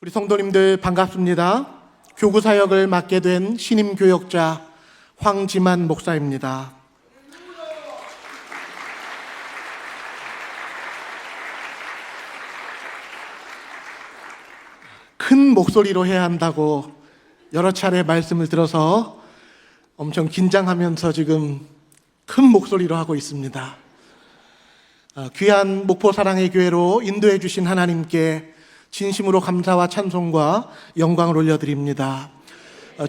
우리 성도님들 반갑습니다. 교구 사역을 맡게 된 신임 교역자 황지만 목사입니다. 큰 목소리로 해야 한다고 여러 차례 말씀을 들어서 엄청 긴장하면서 지금 큰 목소리로 하고 있습니다. 귀한 목포 사랑의 교회로 인도해 주신 하나님께 진심으로 감사와 찬송과 영광을 올려드립니다.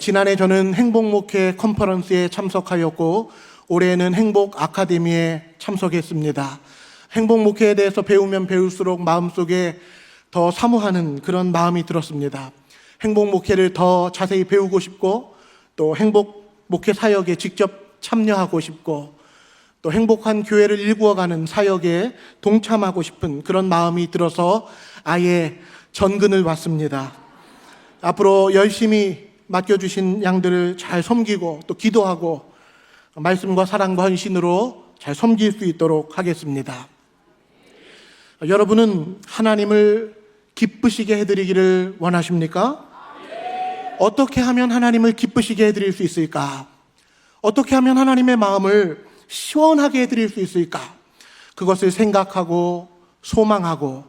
지난해 저는 행복목회 컨퍼런스에 참석하였고 올해는 행복 아카데미에 참석했습니다. 행복목회에 대해서 배우면 배울수록 마음속에 더 사모하는 그런 마음이 들었습니다. 행복목회를 더 자세히 배우고 싶고 또 행복목회 사역에 직접 참여하고 싶고 또 행복한 교회를 일구어가는 사역에 동참하고 싶은 그런 마음이 들어서 아예 전근을 왔습니다. 앞으로 열심히 맡겨주신 양들을 잘 섬기고 또 기도하고 말씀과 사랑과 헌신으로 잘 섬길 수 있도록 하겠습니다. 여러분은 하나님을 기쁘시게 해드리기를 원하십니까? 어떻게 하면 하나님을 기쁘시게 해드릴 수 있을까? 어떻게 하면 하나님의 마음을 시원하게 해드릴 수 있을까? 그것을 생각하고 소망하고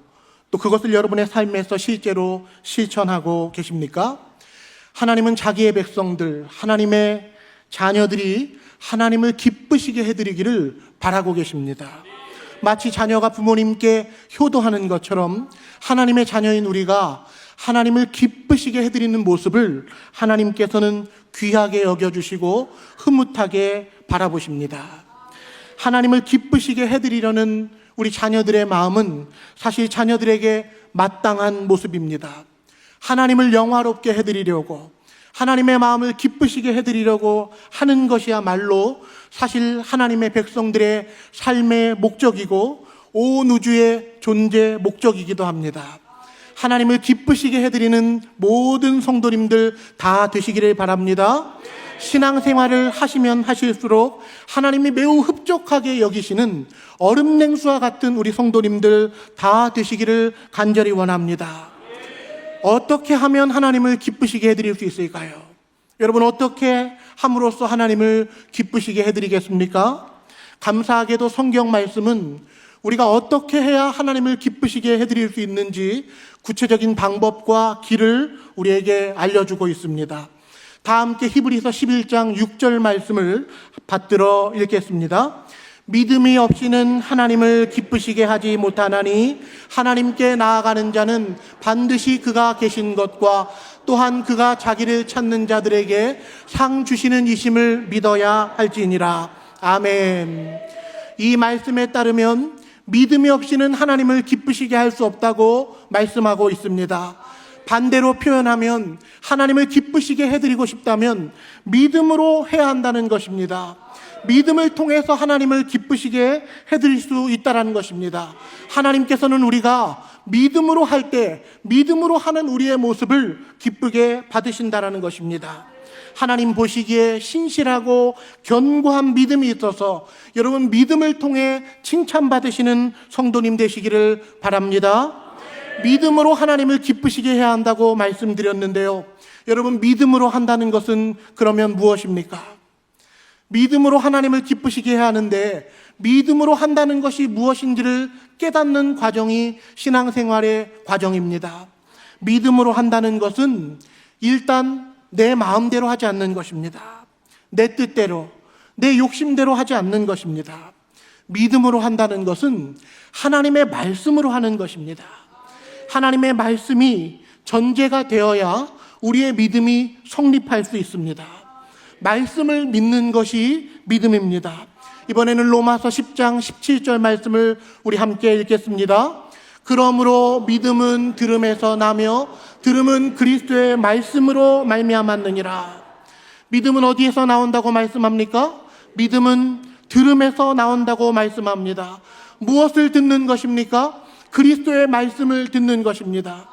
또 그것을 여러분의 삶에서 실제로 실천하고 계십니까? 하나님은 자기의 백성들, 하나님의 자녀들이 하나님을 기쁘시게 해드리기를 바라고 계십니다. 마치 자녀가 부모님께 효도하는 것처럼 하나님의 자녀인 우리가 하나님을 기쁘시게 해드리는 모습을 하나님께서는 귀하게 여겨주시고 흐뭇하게 바라보십니다. 하나님을 기쁘시게 해드리려는 우리 자녀들의 마음은 사실 자녀들에게 마땅한 모습입니다. 하나님을 영화롭게 해드리려고 하나님의 마음을 기쁘시게 해드리려고 하는 것이야말로 사실 하나님의 백성들의 삶의 목적이고 온 우주의 존재 목적이기도 합니다. 하나님을 기쁘시게 해드리는 모든 성도님들 다 되시기를 바랍니다. 신앙생활을 하시면 하실수록 하나님이 매우 흡족하게 여기시는 얼음 냉수와 같은 우리 성도님들 다 되시기를 간절히 원합니다. 어떻게 하면 하나님을 기쁘시게 해드릴 수 있을까요? 여러분, 어떻게 함으로써 하나님을 기쁘시게 해드리겠습니까? 감사하게도 성경 말씀은 우리가 어떻게 해야 하나님을 기쁘시게 해드릴 수 있는지 구체적인 방법과 길을 우리에게 알려주고 있습니다. 다 함께 히브리서 11장 6절 말씀을 받들어 읽겠습니다. 믿음이 없이는 하나님을 기쁘시게 하지 못하나니 하나님께 나아가는 자는 반드시 그가 계신 것과 또한 그가 자기를 찾는 자들에게 상 주시는 이심을 믿어야 할지니라. 아멘. 이 말씀에 따르면 믿음이 없이는 하나님을 기쁘시게 할 수 없다고 말씀하고 있습니다. 반대로 표현하면 하나님을 기쁘시게 해드리고 싶다면 믿음으로 해야 한다는 것입니다. 믿음을 통해서 하나님을 기쁘시게 해드릴 수 있다는 것입니다. 하나님께서는 우리가 믿음으로 할 때 믿음으로 하는 우리의 모습을 기쁘게 받으신다는 것입니다. 하나님 보시기에 신실하고 견고한 믿음이 있어서 여러분 믿음을 통해 칭찬받으시는 성도님 되시기를 바랍니다. 믿음으로 하나님을 기쁘시게 해야 한다고 말씀드렸는데요. 여러분, 믿음으로 한다는 것은 그러면 무엇입니까? 믿음으로 하나님을 기쁘시게 해야 하는데 믿음으로 한다는 것이 무엇인지를 깨닫는 과정이 신앙생활의 과정입니다. 믿음으로 한다는 것은 일단 내 마음대로 하지 않는 것입니다. 내 뜻대로, 내 욕심대로 하지 않는 것입니다. 믿음으로 한다는 것은 하나님의 말씀으로 하는 것입니다. 하나님의 말씀이 전제가 되어야 우리의 믿음이 성립할 수 있습니다. 말씀을 믿는 것이 믿음입니다. 이번에는 로마서 10장 17절 말씀을 우리 함께 읽겠습니다. 그러므로 믿음은 들음에서 나며 들음은 그리스도의 말씀으로 말미암았느니라. 믿음은 어디에서 나온다고 말씀합니까? 믿음은 들음에서 나온다고 말씀합니다. 무엇을 듣는 것입니까? 그리스도의 말씀을 듣는 것입니다.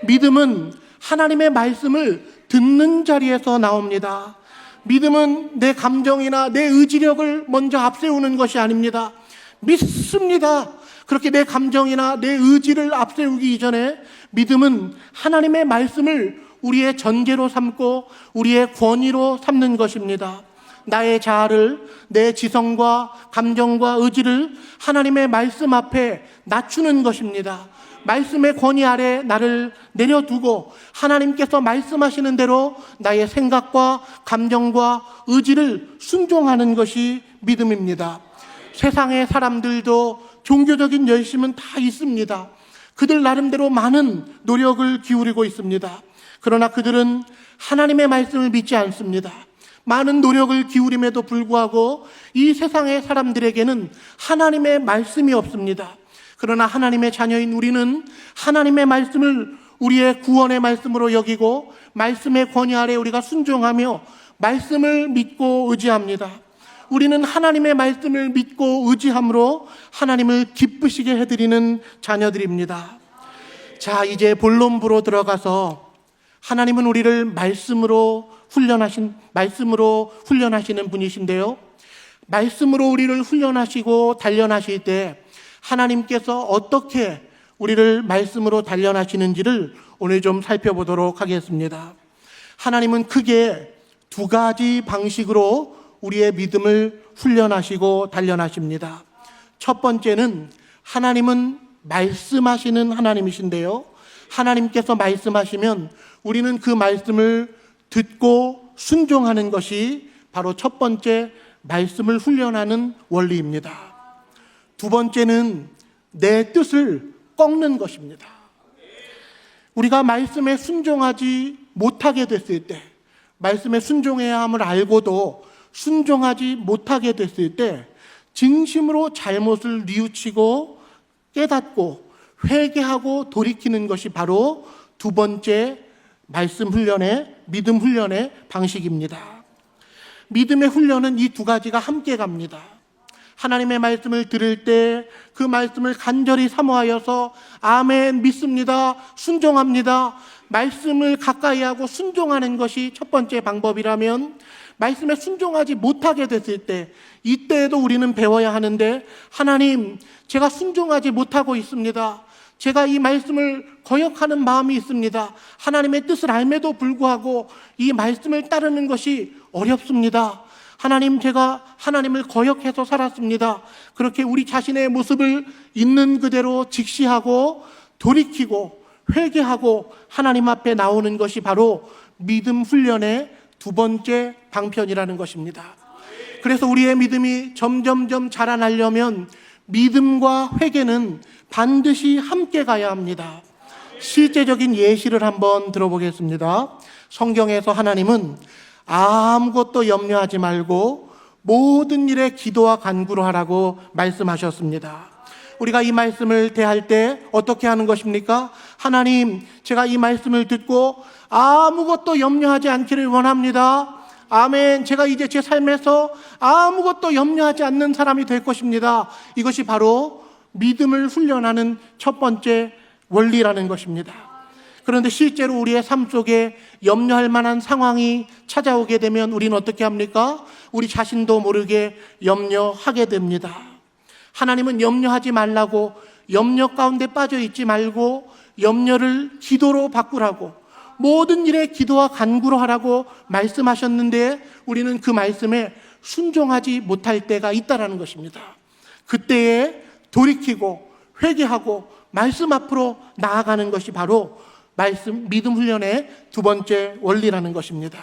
믿음은 하나님의 말씀을 듣는 자리에서 나옵니다. 믿음은 내 감정이나 내 의지력을 먼저 앞세우는 것이 아닙니다. 믿습니다. 그렇게 내 감정이나 내 의지를 앞세우기 이전에 믿음은 하나님의 말씀을 우리의 전제로 삼고 우리의 권위로 삼는 것입니다. 나의 자아를, 내 지성과 감정과 의지를 하나님의 말씀 앞에 낮추는 것입니다. 말씀의 권위 아래 나를 내려두고 하나님께서 말씀하시는 대로 나의 생각과 감정과 의지를 순종하는 것이 믿음입니다. 세상의 사람들도 종교적인 열심은 다 있습니다. 그들 나름대로 많은 노력을 기울이고 있습니다. 그러나 그들은 하나님의 말씀을 믿지 않습니다. 많은 노력을 기울임에도 불구하고 이 세상의 사람들에게는 하나님의 말씀이 없습니다. 그러나 하나님의 자녀인 우리는 하나님의 말씀을 우리의 구원의 말씀으로 여기고 말씀의 권위 아래 우리가 순종하며 말씀을 믿고 의지합니다. 우리는 하나님의 말씀을 믿고 의지함으로 하나님을 기쁘시게 해드리는 자녀들입니다. 자, 이제 본론부로 들어가서 하나님은 우리를 말씀으로 훈련하시는 분이신데요. 말씀으로 우리를 훈련하시고 단련하실 때 하나님께서 어떻게 우리를 말씀으로 단련하시는지를 오늘 좀 살펴보도록 하겠습니다. 하나님은 크게 두 가지 방식으로 우리의 믿음을 훈련하시고 단련하십니다. 첫 번째는 하나님은 말씀하시는 하나님이신데요. 하나님께서 말씀하시면 우리는 그 말씀을 듣고 순종하는 것이 바로 첫 번째 말씀을 훈련하는 원리입니다. 두 번째는 내 뜻을 꺾는 것입니다. 우리가 말씀에 순종하지 못하게 됐을 때, 말씀에 순종해야 함을 알고도 순종하지 못하게 됐을 때 진심으로 잘못을 뉘우치고 깨닫고 회개하고 돌이키는 것이 바로 두 번째 말씀 훈련의, 믿음 훈련의 방식입니다. 믿음의 훈련은 이 두 가지가 함께 갑니다. 하나님의 말씀을 들을 때 그 말씀을 간절히 사모하여서 아멘, 믿습니다, 순종합니다, 말씀을 가까이 하고 순종하는 것이 첫 번째 방법이라면, 말씀에 순종하지 못하게 됐을 때 이때에도 우리는 배워야 하는데, 하나님, 제가 순종하지 못하고 있습니다. 제가 이 말씀을 거역하는 마음이 있습니다. 하나님의 뜻을 알매도 불구하고 이 말씀을 따르는 것이 어렵습니다. 하나님, 제가 하나님을 거역해서 살았습니다. 그렇게 우리 자신의 모습을 있는 그대로 직시하고 돌이키고 회개하고 하나님 앞에 나오는 것이 바로 믿음 훈련의 두 번째 방편이라는 것입니다. 그래서 우리의 믿음이 점점점 자라나려면 믿음과 회개는 반드시 함께 가야 합니다. 실제적인 예시를 한번 들어보겠습니다. 성경에서 하나님은 아무것도 염려하지 말고 모든 일에 기도와 간구로 하라고 말씀하셨습니다. 우리가 이 말씀을 대할 때 어떻게 하는 것입니까? 하나님, 제가 이 말씀을 듣고 아무것도 염려하지 않기를 원합니다. 아멘. 제가 이제 제 삶에서 아무것도 염려하지 않는 사람이 될 것입니다. 이것이 바로 믿음을 훈련하는 첫 번째 원리라는 것입니다. 그런데 실제로 우리의 삶 속에 염려할 만한 상황이 찾아오게 되면 우리는 어떻게 합니까? 우리 자신도 모르게 염려하게 됩니다. 하나님은 염려하지 말라고, 염려 가운데 빠져 있지 말고 염려를 기도로 바꾸라고, 모든 일에 기도와 간구로 하라고 말씀하셨는데 우리는 그 말씀에 순종하지 못할 때가 있다라는 것입니다. 그때에 돌이키고 회개하고 말씀 앞으로 나아가는 것이 바로 믿음 훈련의 두 번째 원리라는 것입니다.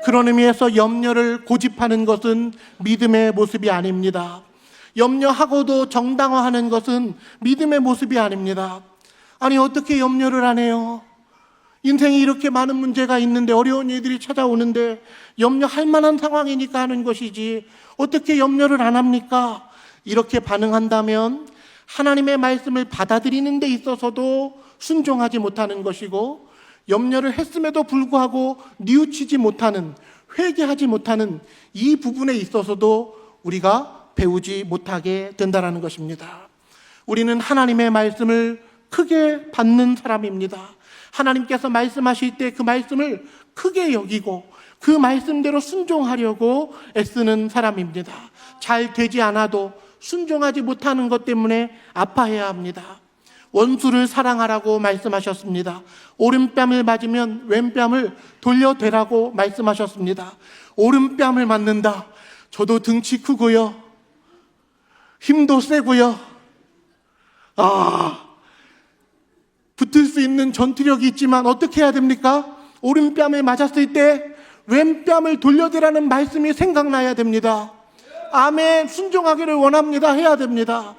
그런 의미에서 염려를 고집하는 것은 믿음의 모습이 아닙니다. 염려하고도 정당화하는 것은 믿음의 모습이 아닙니다. 아니, 어떻게 염려를 안 해요? 인생에 이렇게 많은 문제가 있는데, 어려운 일들이 찾아오는데 염려할 만한 상황이니까 하는 것이지 어떻게 염려를 안 합니까? 이렇게 반응한다면 하나님의 말씀을 받아들이는 데 있어서도 순종하지 못하는 것이고, 염려를 했음에도 불구하고 뉘우치지 못하는, 회개하지 못하는 이 부분에 있어서도 우리가 배우지 못하게 된다는 것입니다. 우리는 하나님의 말씀을 크게 받는 사람입니다. 하나님께서 말씀하실 때 그 말씀을 크게 여기고 그 말씀대로 순종하려고 애쓰는 사람입니다. 잘 되지 않아도 순종하지 못하는 것 때문에 아파해야 합니다. 원수를 사랑하라고 말씀하셨습니다. 오른뺨을 맞으면 왼뺨을 돌려대라고 말씀하셨습니다. 오른뺨을 맞는다. 저도 등치 크고요, 힘도 세고요, 붙을 수 있는 전투력이 있지만 어떻게 해야 됩니까? 오른뺨을 맞았을 때 왼뺨을 돌려대라는 말씀이 생각나야 됩니다. 아멘. 순종하기를 원합니다. 해야 됩니다.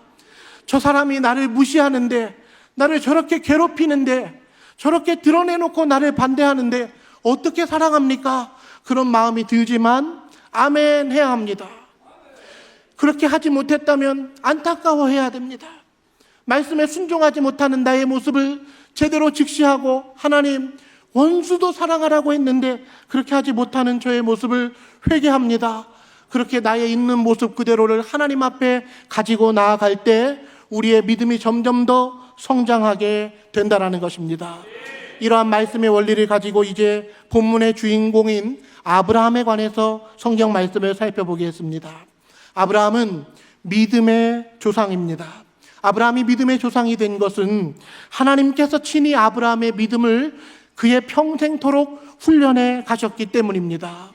저 사람이 나를 무시하는데, 나를 저렇게 괴롭히는데, 저렇게 드러내놓고 나를 반대하는데 어떻게 사랑합니까? 그런 마음이 들지만 아멘 해야 합니다. 그렇게 하지 못했다면 안타까워해야 됩니다. 말씀에 순종하지 못하는 나의 모습을 제대로 직시하고, 하나님, 원수도 사랑하라고 했는데 그렇게 하지 못하는 저의 모습을 회개합니다. 그렇게 나의 있는 모습 그대로를 하나님 앞에 가지고 나아갈 때 우리의 믿음이 점점 더 성장하게 된다는 것입니다. 이러한 말씀의 원리를 가지고 이제 본문의 주인공인 아브라함에 관해서 성경 말씀을 살펴보겠습니다. 아브라함은 믿음의 조상입니다. 아브라함이 믿음의 조상이 된 것은 하나님께서 친히 아브라함의 믿음을 그의 평생토록 훈련해 가셨기 때문입니다.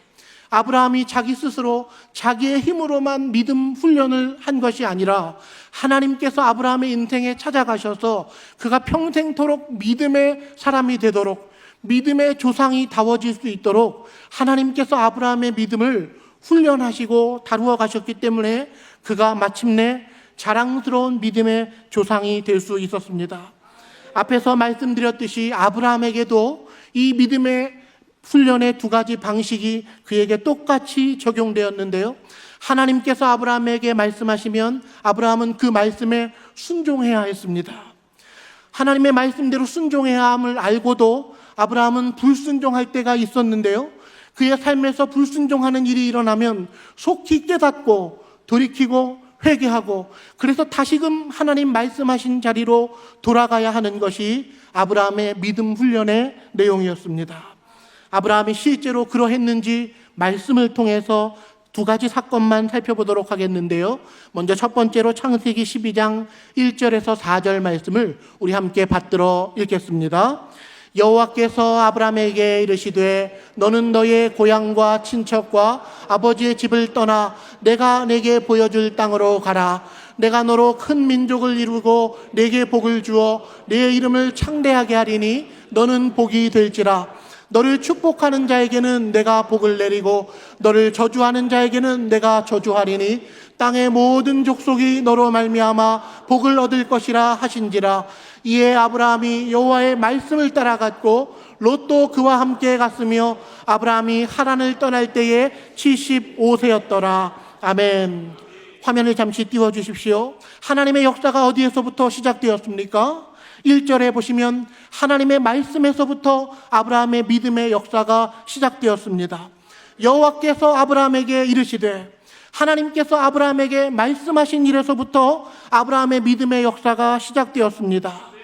아브라함이 자기 스스로 자기의 힘으로만 믿음 훈련을 한 것이 아니라 하나님께서 아브라함의 인생에 찾아가셔서 그가 평생토록 믿음의 사람이 되도록, 믿음의 조상이 다워질 수 있도록 하나님께서 아브라함의 믿음을 훈련하시고 다루어 가셨기 때문에 그가 마침내 자랑스러운 믿음의 조상이 될 수 있었습니다. 앞에서 말씀드렸듯이 아브라함에게도 이 믿음의 훈련의 두 가지 방식이 그에게 똑같이 적용되었는데요. 하나님께서 아브라함에게 말씀하시면 아브라함은 그 말씀에 순종해야 했습니다. 하나님의 말씀대로 순종해야 함을 알고도 아브라함은 불순종할 때가 있었는데요. 그의 삶에서 불순종하는 일이 일어나면 속히 깨닫고 돌이키고 회개하고, 그래서 다시금 하나님 말씀하신 자리로 돌아가야 하는 것이 아브라함의 믿음 훈련의 내용이었습니다. 아브라함이 실제로 그러했는지 말씀을 통해서 두 가지 사건만 살펴보도록 하겠는데요. 먼저 첫 번째로 창세기 12장 1절에서 4절 말씀을 우리 함께 받들어 읽겠습니다. 여호와께서 아브라함에게 이르시되 너는 너의 고향과 친척과 아버지의 집을 떠나 내가 내게 보여줄 땅으로 가라. 내가 너로 큰 민족을 이루고 내게 복을 주어 내 이름을 창대하게 하리니 너는 복이 될지라. 너를 축복하는 자에게는 내가 복을 내리고 너를 저주하는 자에게는 내가 저주하리니 땅의 모든 족속이 너로 말미암아 복을 얻을 것이라 하신지라. 이에 아브라함이 여호와의 말씀을 따라갔고 롯도 그와 함께 갔으며 아브라함이 하란을 떠날 때에 75세였더라. 아멘. 화면을 잠시 띄워주십시오. 하나님의 역사가 어디에서부터 시작되었습니까? 1절에 보시면 하나님의 말씀에서부터 아브라함의 믿음의 역사가 시작되었습니다. 여호와께서 아브라함에게 이르시되, 하나님께서 아브라함에게 말씀하신 일에서부터 아브라함의 믿음의 역사가 시작되었습니다.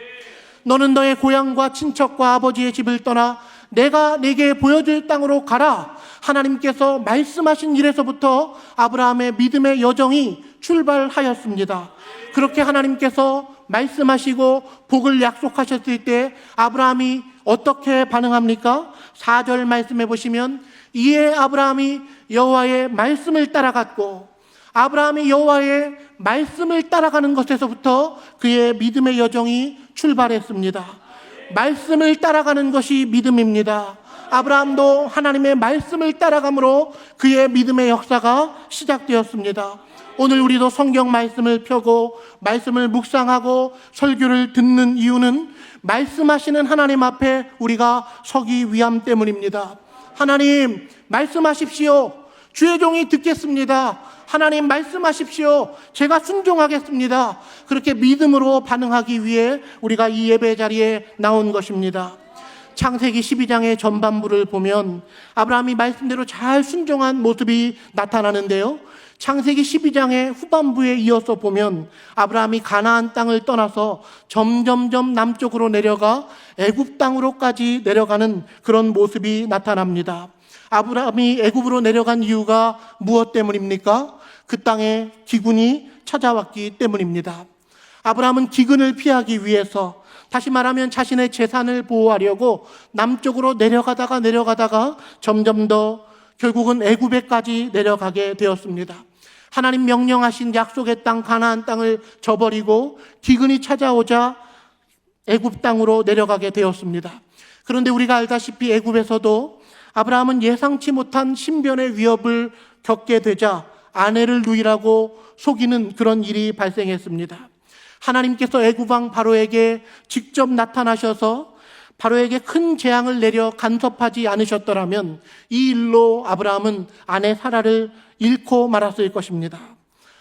너는 너의 고향과 친척과 아버지의 집을 떠나 내가 네게 보여줄 땅으로 가라. 하나님께서 말씀하신 일에서부터 아브라함의 믿음의 여정이 출발하였습니다. 그렇게 하나님께서 말씀하시고 복을 약속하셨을 때 아브라함이 어떻게 반응합니까? 4절 말씀해 보시면 이에 아브라함이 여호와의 말씀을 따라갔고, 아브라함이 여호와의 말씀을 따라가는 것에서부터 그의 믿음의 여정이 출발했습니다. 말씀을 따라가는 것이 믿음입니다. 아브라함도 하나님의 말씀을 따라감으로 그의 믿음의 역사가 시작되었습니다. 오늘 우리도 성경 말씀을 펴고 말씀을 묵상하고 설교를 듣는 이유는 말씀하시는 하나님 앞에 우리가 서기 위함 때문입니다. 하나님 말씀하십시오. 주의 종이 듣겠습니다. 하나님 말씀하십시오. 제가 순종하겠습니다. 그렇게 믿음으로 반응하기 위해 우리가 이 예배 자리에 나온 것입니다. 창세기 12장의 전반부를 보면 아브라함이 말씀대로 잘 순종한 모습이 나타나는데요. 창세기 12장의 후반부에 이어서 보면 아브라함이 가나안 땅을 떠나서 점점점 남쪽으로 내려가 애굽 땅으로까지 내려가는 그런 모습이 나타납니다. 아브라함이 애굽으로 내려간 이유가 무엇 때문입니까? 그 땅에 기근이 찾아왔기 때문입니다. 아브라함은 기근을 피하기 위해서, 다시 말하면 자신의 재산을 보호하려고 남쪽으로 내려가다가 점점 더 결국은 애굽에까지 내려가게 되었습니다. 하나님 명령하신 약속의 땅 가나안 땅을 저버리고 기근이 찾아오자 애굽 땅으로 내려가게 되었습니다. 그런데 우리가 알다시피 애굽에서도 아브라함은 예상치 못한 신변의 위협을 겪게 되자 아내를 누이라고 속이는 그런 일이 발생했습니다. 하나님께서 애굽 왕 바로에게 직접 나타나셔서 바로에게 큰 재앙을 내려 간섭하지 않으셨더라면 이 일로 아브라함은 아내 사라를 잃고 말았을 것입니다.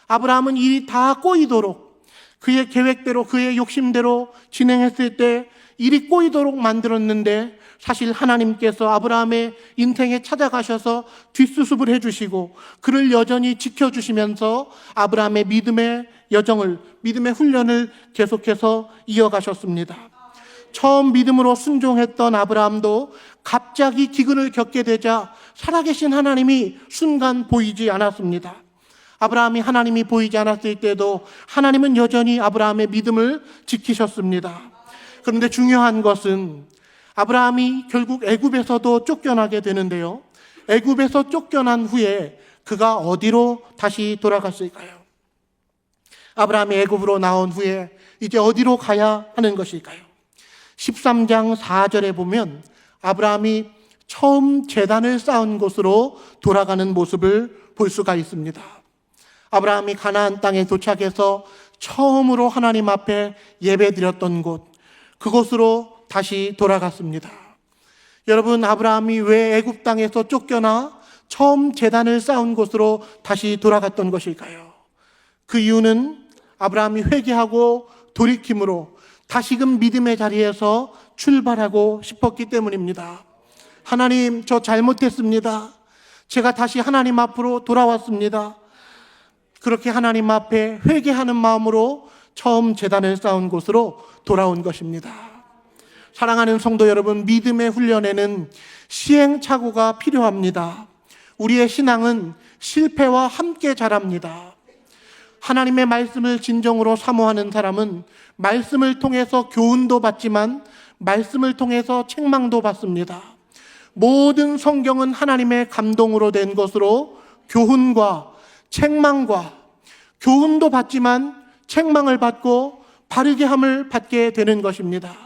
아브라함은 일이 다 꼬이도록, 그의 계획대로 그의 욕심대로 진행했을 때 일이 꼬이도록 만들었는데, 사실 하나님께서 아브라함의 인생에 찾아가셔서 뒷수습을 해주시고 그를 여전히 지켜주시면서 아브라함의 믿음의 여정을, 믿음의 훈련을 계속해서 이어가셨습니다. 처음 믿음으로 순종했던 아브라함도 갑자기 기근을 겪게 되자 살아계신 하나님이 순간 보이지 않았습니다. 아브라함이 하나님이 보이지 않았을 때도 하나님은 여전히 아브라함의 믿음을 지키셨습니다. 그런데 중요한 것은 아브라함이 결국 애굽에서도 쫓겨나게 되는데요, 애굽에서 쫓겨난 후에 그가 어디로 다시 돌아갔을까요? 아브라함이 애굽으로 나온 후에 이제 어디로 가야 하는 것일까요? 13장 4절에 보면 아브라함이 처음 제단을 쌓은 곳으로 돌아가는 모습을 볼 수가 있습니다. 아브라함이 가나안 땅에 도착해서 처음으로 하나님 앞에 예배드렸던 곳, 그곳으로 다시 돌아갔습니다. 여러분, 아브라함이 왜 애굽 땅에서 쫓겨나 처음 제단을 쌓은 곳으로 다시 돌아갔던 것일까요? 그 이유는 아브라함이 회개하고 돌이킴으로 다시금 믿음의 자리에서 출발하고 싶었기 때문입니다. 하나님, 저 잘못했습니다. 제가 다시 하나님 앞으로 돌아왔습니다. 그렇게 하나님 앞에 회개하는 마음으로 처음 제단을 쌓은 곳으로 돌아온 것입니다. 사랑하는 성도 여러분, 믿음의 훈련에는 시행착오가 필요합니다. 우리의 신앙은 실패와 함께 자랍니다. 하나님의 말씀을 진정으로 사모하는 사람은 말씀을 통해서 교훈도 받지만 말씀을 통해서 책망도 받습니다. 모든 성경은 하나님의 감동으로 된 것으로 교훈과 책망과, 교훈도 받지만 책망을 받고 바르게 함을 받게 되는 것입니다.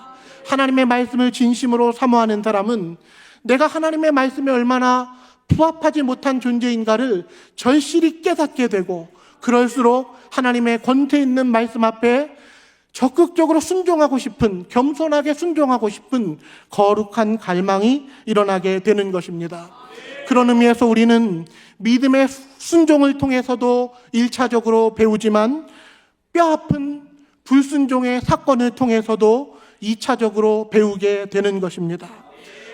하나님의 말씀을 진심으로 사모하는 사람은 내가 하나님의 말씀에 얼마나 부합하지 못한 존재인가를 절실히 깨닫게 되고, 그럴수록 하나님의 권세 있는 말씀 앞에 적극적으로 순종하고 싶은, 겸손하게 순종하고 싶은 거룩한 갈망이 일어나게 되는 것입니다. 그런 의미에서 우리는 믿음의 순종을 통해서도 1차적으로 배우지만 뼈아픈 불순종의 사건을 통해서도 2차적으로 배우게 되는 것입니다.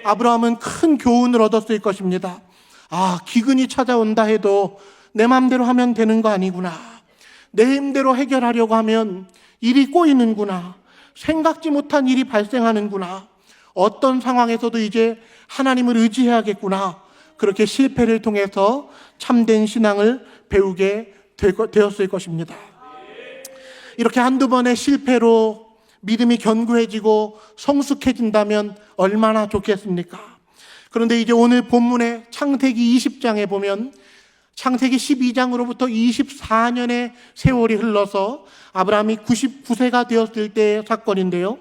아브라함은 큰 교훈을 얻었을 것입니다. 기근이 찾아온다 해도 내 마음대로 하면 되는 거 아니구나. 내 힘대로 해결하려고 하면 일이 꼬이는구나. 생각지 못한 일이 발생하는구나. 어떤 상황에서도 이제 하나님을 의지해야겠구나. 그렇게 실패를 통해서 참된 신앙을 배우게 되었을 것입니다. 이렇게 한두 번의 실패로 믿음이 견고해지고 성숙해진다면 얼마나 좋겠습니까? 그런데 이제 오늘 본문의 창세기 20장에 보면 창세기 12장으로부터 24년의 세월이 흘러서 아브라함이 99세가 되었을 때의 사건인데요,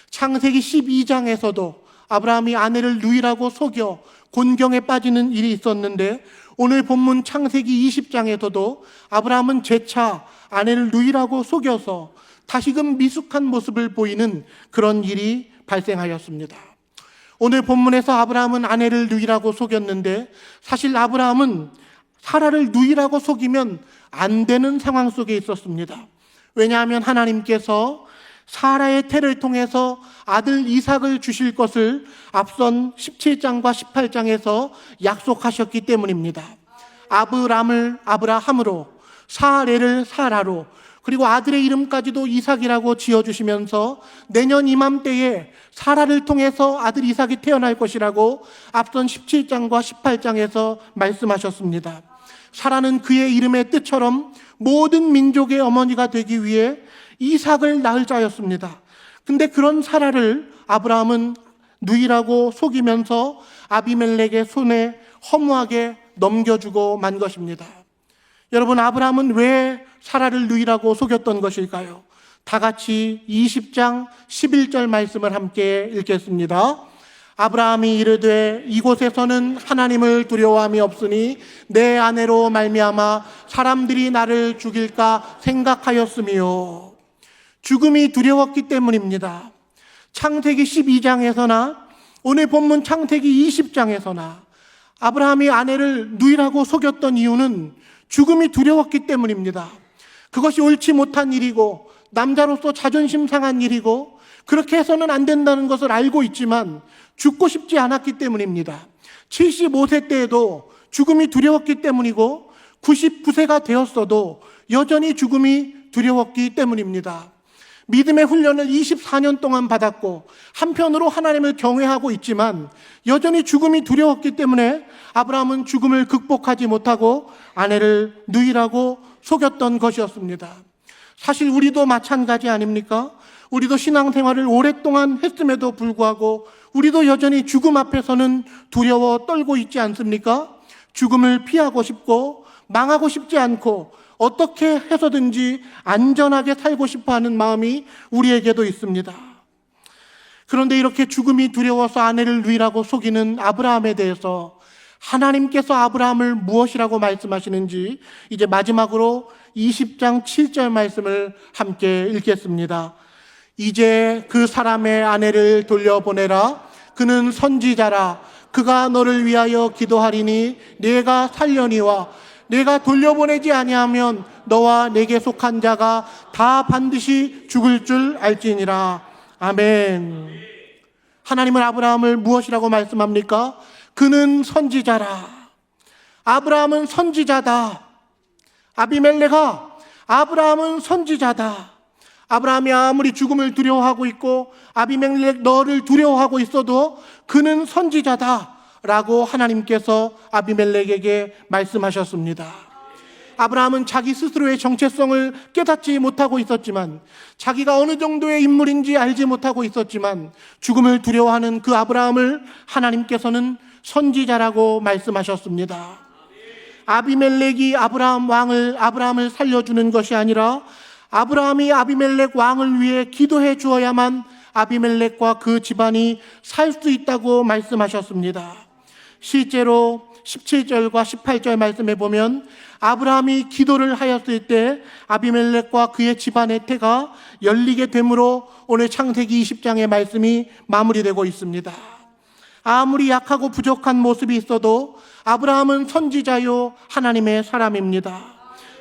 창세기 12장에서도 아브라함이 아내를 누이라고 속여 곤경에 빠지는 일이 있었는데, 오늘 본문 창세기 20장에서도 아브라함은 재차 아내를 누이라고 속여서 다시금 미숙한 모습을 보이는 그런 일이 발생하였습니다. 오늘 본문에서 아브라함은 아내를 누이라고 속였는데, 사실 아브라함은 사라를 누이라고 속이면 안 되는 상황 속에 있었습니다. 왜냐하면 하나님께서 사라의 태를 통해서 아들 이삭을 주실 것을 앞선 17장과 18장에서 약속하셨기 때문입니다. 아브람을 아브라함으로, 사레를 사라로, 그리고 아들의 이름까지도 이삭이라고 지어주시면서 내년 이맘때에 사라를 통해서 아들 이삭이 태어날 것이라고 앞선 17장과 18장에서 말씀하셨습니다. 사라는 그의 이름의 뜻처럼 모든 민족의 어머니가 되기 위해 이삭을 낳을 자였습니다. 근데 그런 사라를 아브라함은 누이라고 속이면서 아비멜렉의 손에 허무하게 넘겨주고 만 것입니다. 여러분, 아브라함은 왜 사라를 누이라고 속였던 것일까요? 다 같이 20장 11절 말씀을 함께 읽겠습니다. 아브라함이 이르되 이곳에서는 하나님을 두려워함이 없으니 내 아내로 말미암아 사람들이 나를 죽일까 생각하였으며, 죽음이 두려웠기 때문입니다. 창세기 12장에서나 오늘 본문 창세기 20장에서나 아브라함이 아내를 누이라고 속였던 이유는 죽음이 두려웠기 때문입니다. 그것이 옳지 못한 일이고 남자로서 자존심 상한 일이고 그렇게 해서는 안 된다는 것을 알고 있지만 죽고 싶지 않았기 때문입니다. 75세 때에도 죽음이 두려웠기 때문이고 99세가 되었어도 여전히 죽음이 두려웠기 때문입니다. 믿음의 훈련을 24년 동안 받았고 한편으로 하나님을 경외하고 있지만 여전히 죽음이 두려웠기 때문에 아브라함은 죽음을 극복하지 못하고 아내를 누이라고 속였던 것이었습니다. 사실 우리도 마찬가지 아닙니까? 우리도 신앙생활을 오랫동안 했음에도 불구하고 우리도 여전히 죽음 앞에서는 두려워 떨고 있지 않습니까? 죽음을 피하고 싶고 망하고 싶지 않고 어떻게 해서든지 안전하게 살고 싶어하는 마음이 우리에게도 있습니다. 그런데 이렇게 죽음이 두려워서 아내를 누이라고 속이는 아브라함에 대해서 하나님께서 아브라함을 무엇이라고 말씀하시는지 이제 마지막으로 20장 7절 말씀을 함께 읽겠습니다. 이제 그 사람의 아내를 돌려보내라. 그는 선지자라. 그가 너를 위하여 기도하리니 내가 살려니와 내가 돌려보내지 아니하면 너와 내게 속한 자가 다 반드시 죽을 줄 알지니라. 아멘. 하나님은 아브라함을 무엇이라고 말씀합니까? 그는 선지자라. 아브라함은 선지자다. 아비멜렉아, 아브라함은 선지자다. 아브라함이 아무리 죽음을 두려워하고 있고 아비멜렉 너를 두려워하고 있어도 그는 선지자다 라고 하나님께서 아비멜렉에게 말씀하셨습니다. 아브라함은 자기 스스로의 정체성을 깨닫지 못하고 있었지만, 자기가 어느 정도의 인물인지 알지 못하고 있었지만 죽음을 두려워하는 그 아브라함을 하나님께서는 선지자라고 말씀하셨습니다. 아비멜렉이 아브라함을 살려주는 것이 아니라 아브라함이 아비멜렉 왕을 위해 기도해 주어야만 아비멜렉과 그 집안이 살 수 있다고 말씀하셨습니다. 실제로 17절과 18절 말씀에 보면 아브라함이 기도를 하였을 때 아비멜렉과 그의 집안의 태가 열리게 되므로 오늘 창세기 20장의 말씀이 마무리되고 있습니다. 아무리 약하고 부족한 모습이 있어도 아브라함은 선지자요 하나님의 사람입니다.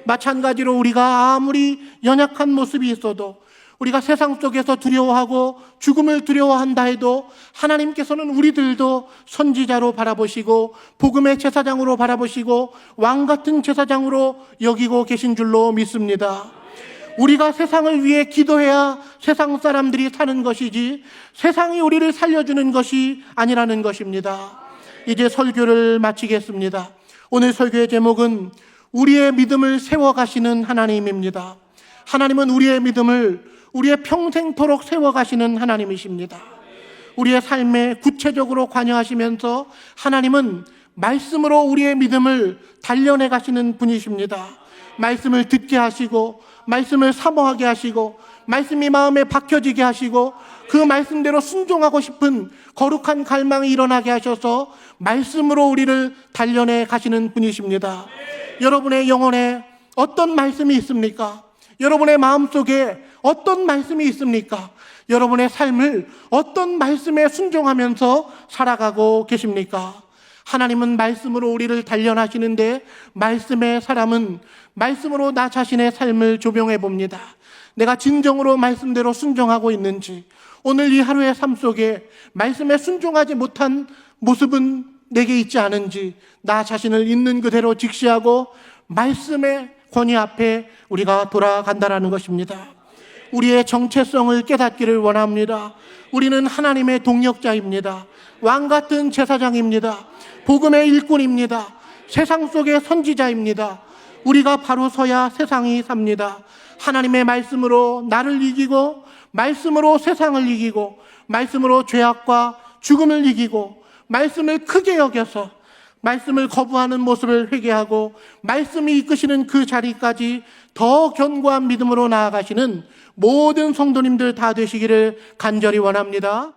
마찬가지로 우리가 아무리 연약한 모습이 있어도, 우리가 세상 속에서 두려워하고 죽음을 두려워한다 해도 하나님께서는 우리들도 선지자로 바라보시고 복음의 제사장으로 바라보시고 왕같은 제사장으로 여기고 계신 줄로 믿습니다. 우리가 세상을 위해 기도해야 세상 사람들이 사는 것이지 세상이 우리를 살려주는 것이 아니라는 것입니다. 이제 설교를 마치겠습니다. 오늘 설교의 제목은 우리의 믿음을 세워가시는 하나님입니다. 하나님은 우리의 믿음을 우리의 평생토록 세워가시는 하나님이십니다. 우리의 삶에 구체적으로 관여하시면서 하나님은 말씀으로 우리의 믿음을 단련해 가시는 분이십니다. 말씀을 듣게 하시고 말씀을 사모하게 하시고 말씀이 마음에 박혀지게 하시고 그 말씀대로 순종하고 싶은 거룩한 갈망이 일어나게 하셔서 말씀으로 우리를 단련해 가시는 분이십니다. 여러분의 영혼에 어떤 말씀이 있습니까? 여러분의 마음속에 어떤 말씀이 있습니까? 여러분의 삶을 어떤 말씀에 순종하면서 살아가고 계십니까? 하나님은 말씀으로 우리를 단련하시는데 말씀의 사람은 말씀으로 나 자신의 삶을 조명해 봅니다. 내가 진정으로 말씀대로 순종하고 있는지, 오늘 이 하루의 삶 속에 말씀에 순종하지 못한 모습은 내게 있지 않은지 나 자신을 있는 그대로 직시하고 말씀에 권위 앞에 우리가 돌아간다라는 것입니다. 우리의 정체성을 깨닫기를 원합니다. 우리는 하나님의 동력자입니다. 왕 같은 제사장입니다. 복음의 일꾼입니다. 세상 속의 선지자입니다. 우리가 바로 서야 세상이 삽니다. 하나님의 말씀으로 나를 이기고, 말씀으로 세상을 이기고, 말씀으로 죄악과 죽음을 이기고, 말씀을 크게 여겨서 말씀을 거부하는 모습을 회개하고 말씀이 이끄시는 그 자리까지 더 견고한 믿음으로 나아가시는 모든 성도님들 다 되시기를 간절히 원합니다.